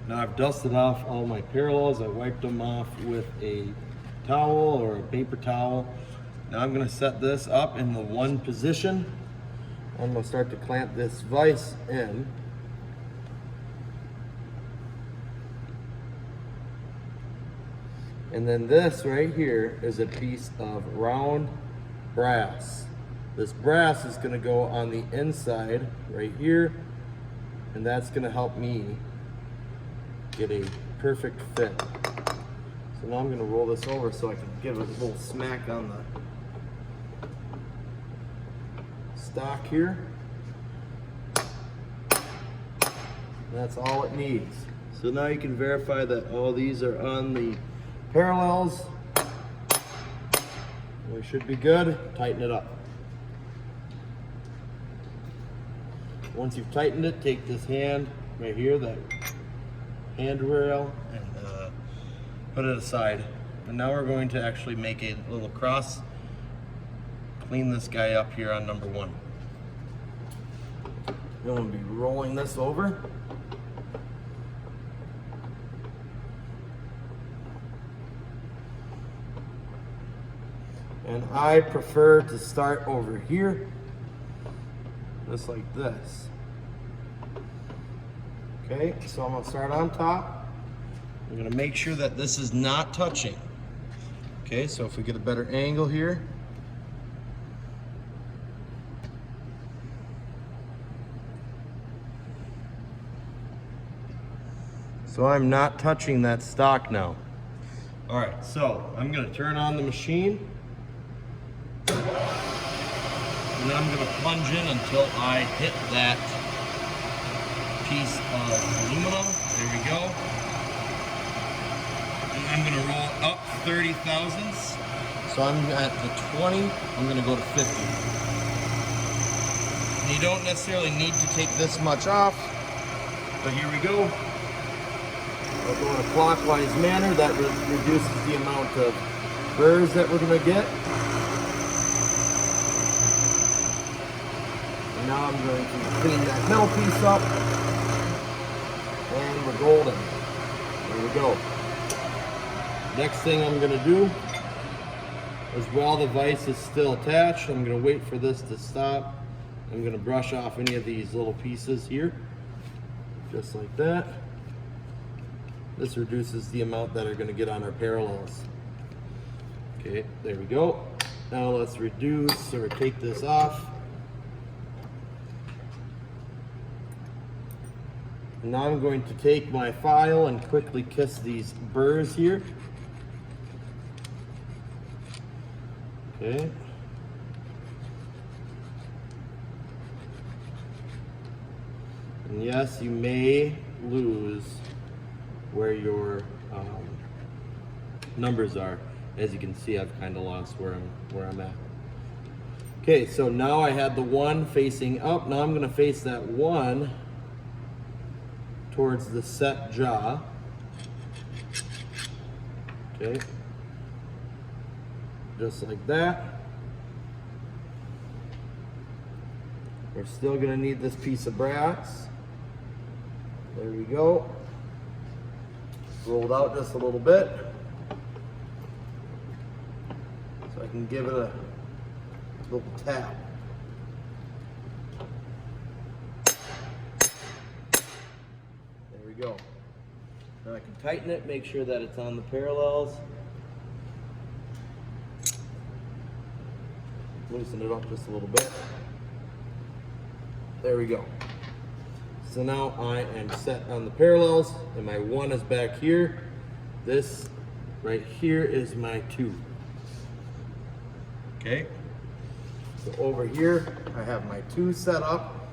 Now I've dusted off all my parallels. I wiped them off with a towel or a paper towel. Now I'm gonna set this up in the one position. I'm gonna start to clamp this vise in. And then this right here is a piece of round brass. This brass is gonna go on the inside right here, and that's gonna help me get a perfect fit. So now I'm gonna roll this over so I can give it a little smack on the stock here. That's all it needs. So now you can verify that all these are on the parallels. We should be good. Tighten it up. Once you've tightened it, take this hand right here, that handrail, and put it aside. And now we're going to actually make a little cross. Clean this guy up here on number one. I'm going to be rolling this over. And I prefer to start over here, just like this. Okay, so I'm gonna start on top. I'm gonna make sure that this is not touching. Okay, so if we get a better angle here. So I'm not touching that stock now. All right, so I'm gonna turn on the machine. And then I'm going to plunge in until I hit that piece of aluminum. There we go. And I'm going to roll up 30 thousandths. So I'm at the 20. I'm going to go to 50. And you don't necessarily need to take this much off. But here we go. We'll go in a clockwise manner. That reduces the amount of burrs that we're going to get. Now I'm going to clean that metal piece up, and we're golden. There we go. Next thing I'm going to do is, while the vise is still attached, I'm going to wait for this to stop. I'm going to brush off any of these little pieces here, just like that. This reduces the amount that are going to get on our parallels. Okay, there we go. Now let's reduce or take this off. Now I'm going to take my file and quickly kiss these burrs here. Okay. And yes, you may lose where your numbers are. As you can see, I've kind of lost where I'm at. Okay, so now I had the one facing up. Now I'm going to face that one towards the set jaw. Okay, just like that. We're still going to need this piece of brass. There we go. Rolled out just a little bit, so I can give it a little tap. Go. Now I can tighten it, make sure that it's on the parallels. Loosen it up just a little bit. There we go. So now I am set on the parallels, and my one is back here. This right here is my two. Okay. So over here, I have my two set up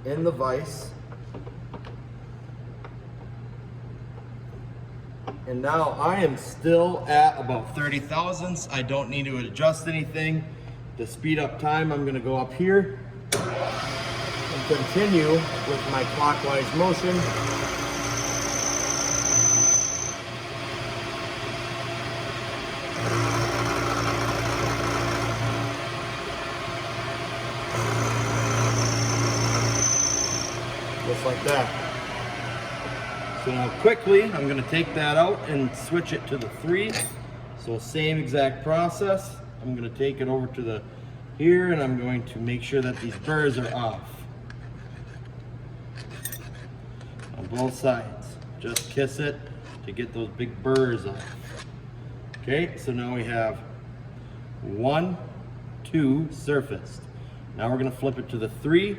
in the vise. And now I am still at about 30 thousandths. I don't need to adjust anything. To speed up time, I'm gonna go up here and continue with my clockwise motion. Just like that. So now quickly, I'm gonna take that out and switch it to the 3. So same exact process. I'm gonna take it over to the here, and I'm going to make sure that these burrs are off on both sides. Just kiss it to get those big burrs off. Okay, so now we have 1, 2 surfaced. Now we're gonna flip it to the 3.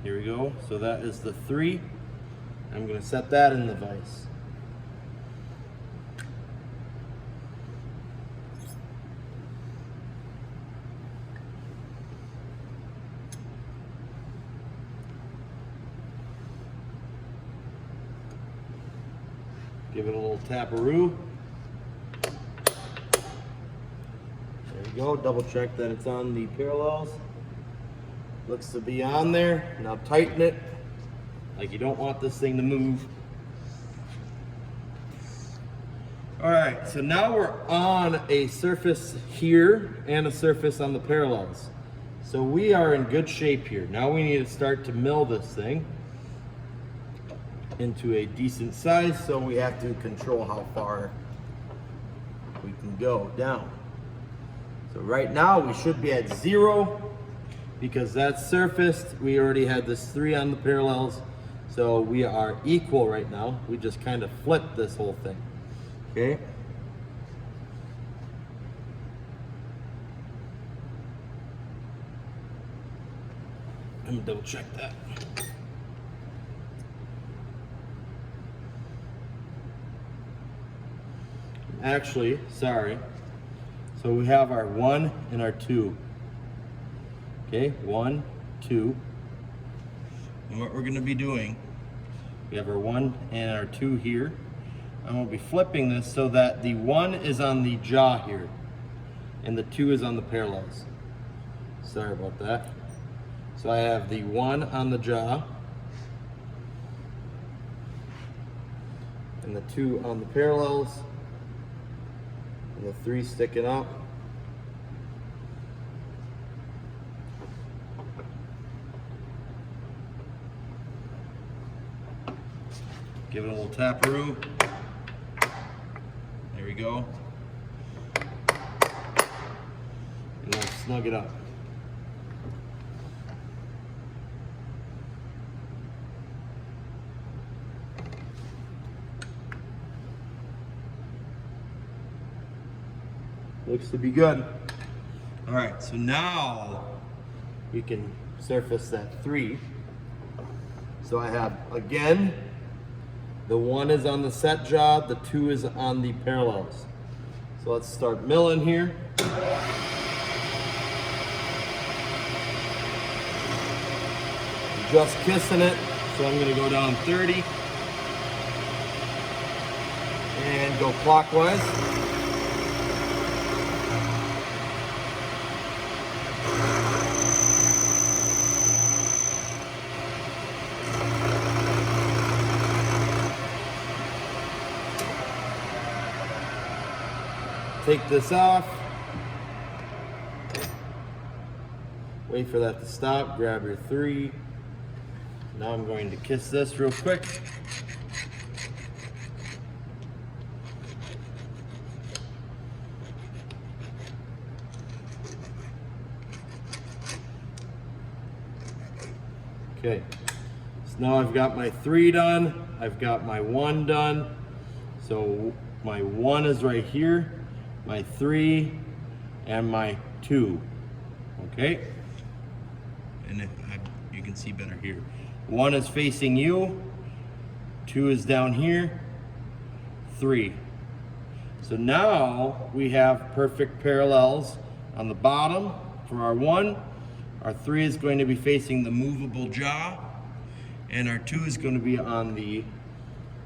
Here we go. So that is the 3. I'm gonna set that in the vise. Give it a little taparoo. There you go. Double check that it's on the parallels. Looks to be on there. Now tighten it. Like you don't want this thing to move. All right, so now we're on a surface here and a surface on the parallels. So we are in good shape here. Now we need to start to mill this thing into a decent size, so we have to control how far we can go down. So right now we should be at 0 because that's surfaced. We already had this 3 on the parallels, so we are equal right now. We just kind of flipped this whole thing. Okay. Let me double check that. Actually, sorry. So we have our 1 and our 2. Okay, 1, 2. And what we're going to be doing, we have our 1 and our 2 here. I'm going to be flipping this so that the 1 is on the jaw here and the 2 is on the parallels. Sorry about that. So I have the 1 on the jaw and the 2 on the parallels. And the 3 sticking up. Give it a little taparoo. There we go. And now snug it up. Looks to be good. All right, so now we can surface that 3. So I have, again, the 1 is on the set jaw, the 2 is on the parallels. So let's start milling here. Just kissing it, so I'm gonna go down 30 and go clockwise. Take this off, wait for that to stop, grab your 3. Now I'm going to kiss this real quick. Okay, so now I've got my 3 done, I've got my 1 done. So my 1 is right here, my 3, and my 2. Okay, and if you can see better here. 1 is facing you, 2 is down here, 3. So now we have perfect parallels on the bottom for our 1. Our 3 is going to be facing the movable jaw, and our 2 is going to be on the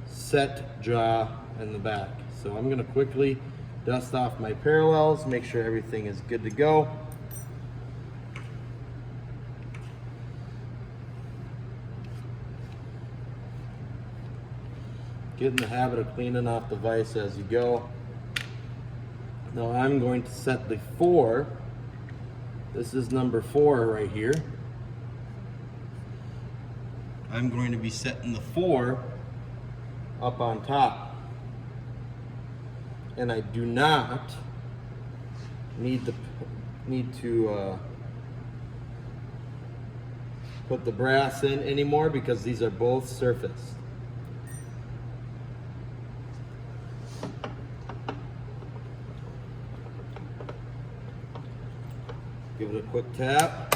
set jaw in the back. So I'm going to quickly dust off my parallels, make sure everything is good to go. Get in the habit of cleaning off the vise as you go. Now I'm going to set the 4. This is number 4 right here. I'm going to be setting the 4 up on top. And I do not need to put the brass in anymore because these are both surfaced. Give it a quick tap.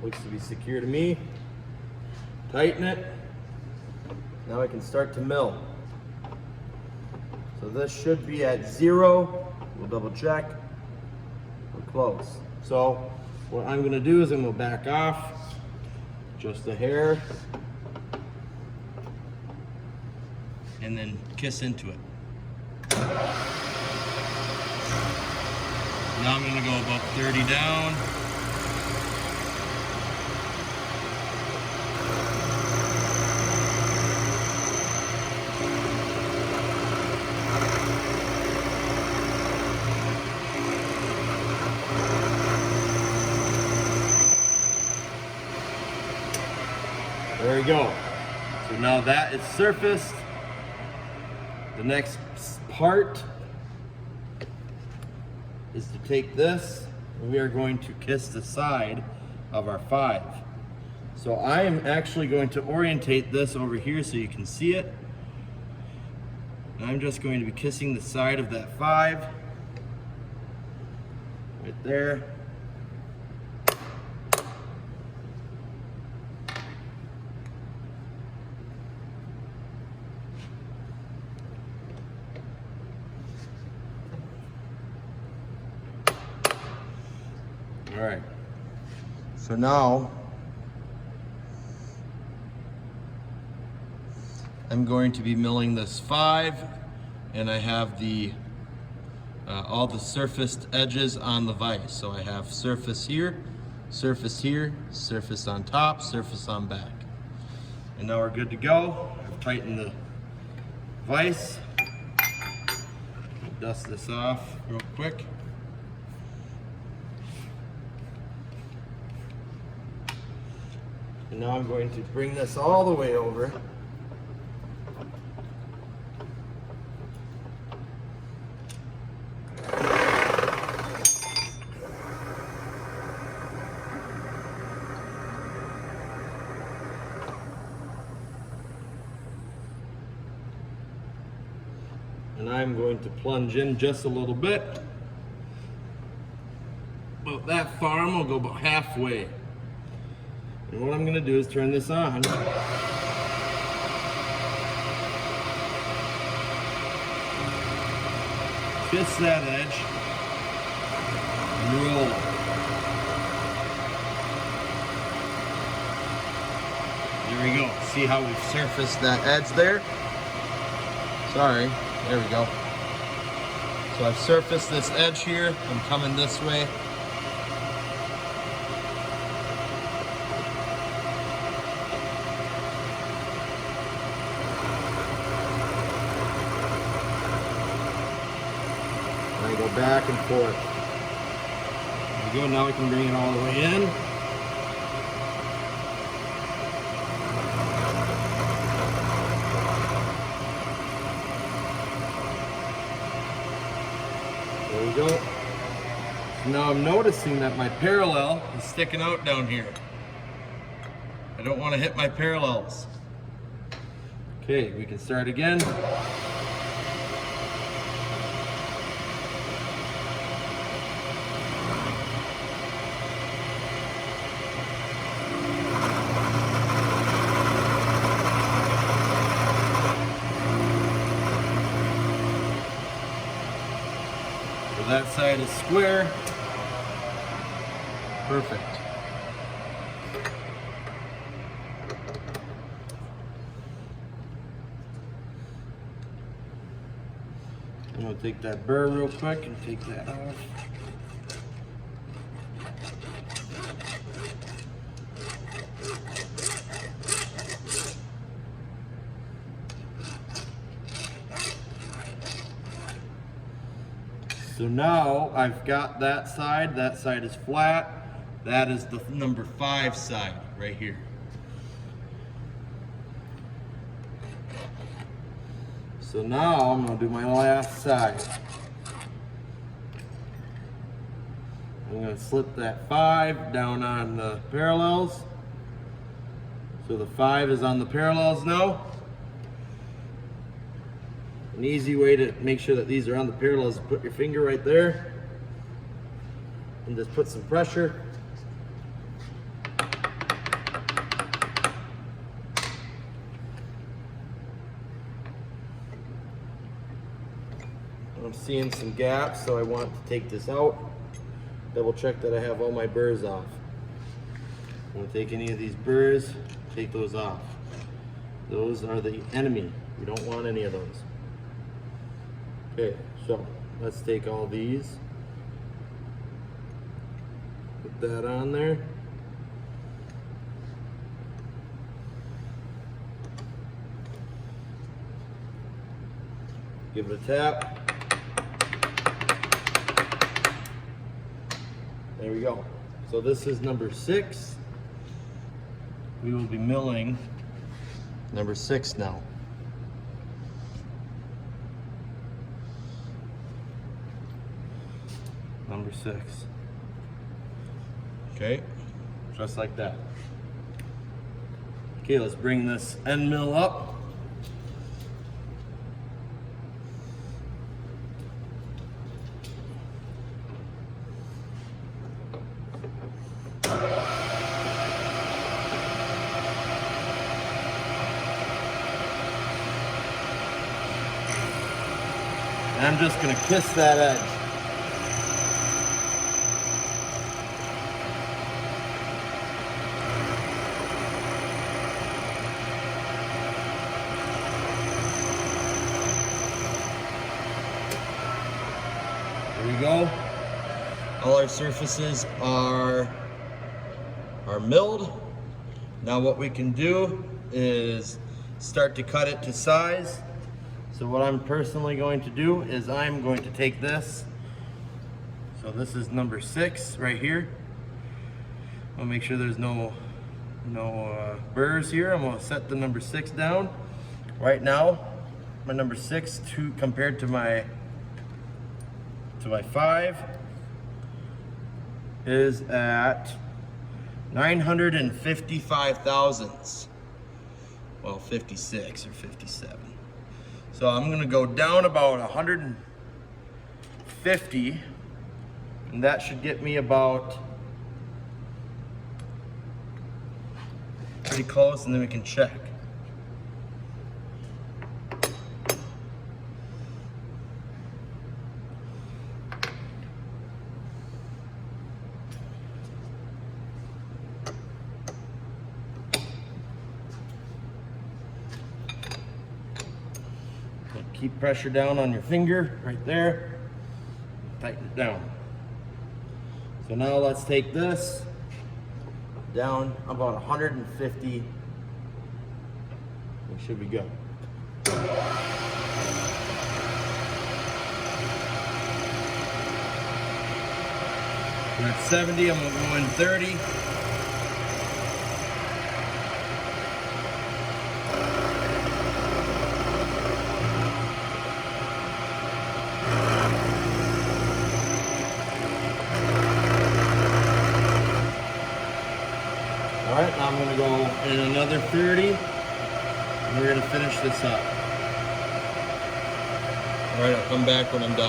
Looks to be secure to me. Tighten it. Now I can start to mill. So this should be at 0. We'll double check. We're close. So what I'm gonna do is I'm gonna back off just a hair and then kiss into it. Now I'm gonna go about 30 down. There we go. So now that is surfaced. The next part is to take this and we are going to kiss the side of our 5. So I am actually going to orientate this over here so you can see it. And I'm just going to be kissing the side of that 5 right there. All right, so now I'm going to be milling this 5, and I have the all the surfaced edges on the vise. So I have surface here, surface on top, surface on back. And now we're good to go. I've tightened the vise. Dust this off real quick. And now I'm going to bring this all the way over. And I'm going to plunge in just a little bit. About that far, I'm gonna go about halfway. And what I'm going to do is turn this on. Kiss that edge. Roll. There we go. See how we've surfaced that edge there? Sorry. There we go. So I've surfaced this edge here. I'm coming this way. I go back and forth. There we go, now we can bring it all the way in. There we go. So now I'm noticing that my parallel is sticking out down here. I don't want to hit my parallels. Okay, we can start again. That side is square. Perfect. I'm going to take that burr real quick and take that off. So now I've got that side is flat, That is the number 5 side right here. So now I'm going to do my last side. I'm going to slip that 5 down on the parallels. So the 5 is on the parallels now. An easy way to make sure that these are on the parallels is put your finger right there and just put some pressure. I'm seeing some gaps, so I want to take this out. Double check that I have all my burrs off. I'm going to take any of these burrs, take those off. Those are the enemy. We don't want any of those. Okay, so let's take all these. Put that on there. Give it a tap. There we go. So this is number 6. We will be milling number 6 now. Number 6. Okay, just like that. Okay, let's bring this end mill up. And I'm just going to kiss that edge. There we go. All our surfaces are milled. Now what we can do is start to cut it to size. So what I'm personally going to do is I'm going to take this. So this is number 6 right here. I'll make sure there's no burrs here. I'm going to set the number 6 down. Right now, my number 6 compared to my 5 is at 955 thousandths. Well, 56 or 57. So I'm going to go down about 150, and that should get me about pretty close, and then we can check. Keep pressure down on your finger right there. Tighten it down. So now let's take this down about 150. We should be good. We're at 70. I'm going to go in 30. All right, now I'm going to go in another 30, and we're going to finish this up. All right, I'll come back when I'm done.